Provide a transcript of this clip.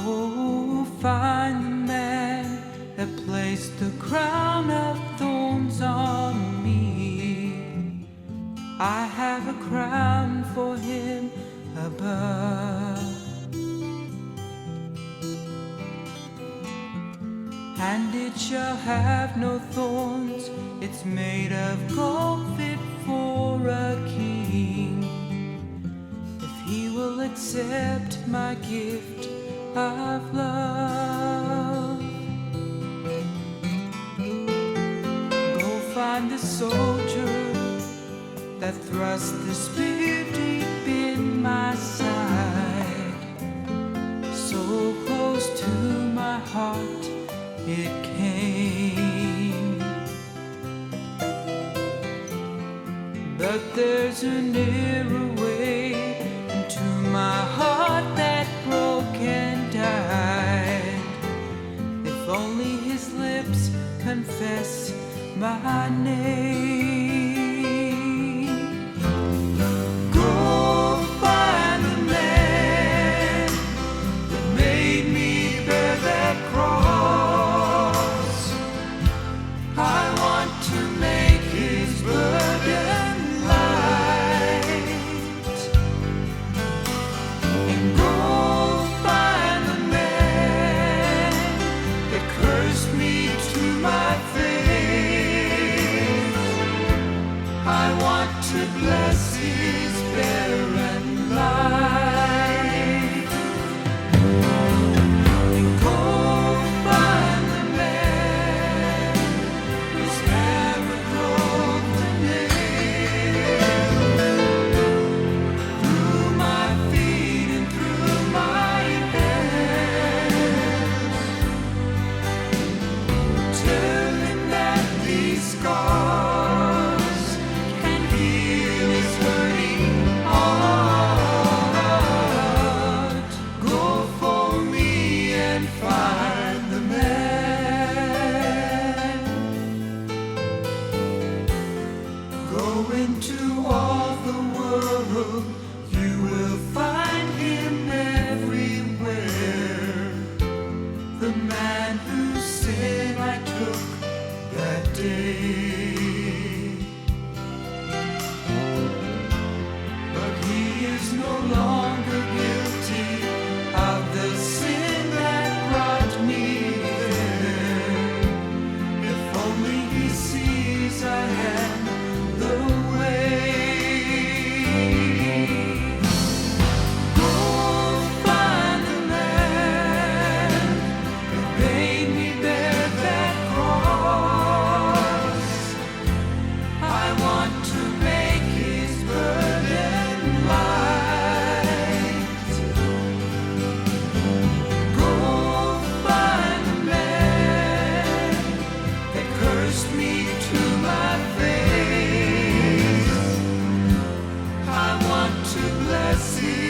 Go find the man that placed the crown of thorns on me. I have a crown for him above, and it shall have no thorns. It's made of gold, fit for a king, if he will accept my gift of love. Go find the soldier that thrust the spear deep in my side, so close to my heart it came. But there's a nearer way into my heart that broke and died. If only his lips confess my name. Go find the man that made me bear that cross. I want to make his burden light. And go find the man that cursed me to my face. I want to bless his barren life. And go find the man who's never broke the nail through my feet and through my hands. Tell him that these scars can heal his hurting heart. Go for me and find the man. Go into all the world, you will find him everywhere. The man whose sin I took that day. But he is no longer guilty of the sin that brought me there. If only he sees I am the way. Go find the man that made me bear that cross. I want to make his burden light. Go find the man that cursed me to my face. I want to bless him.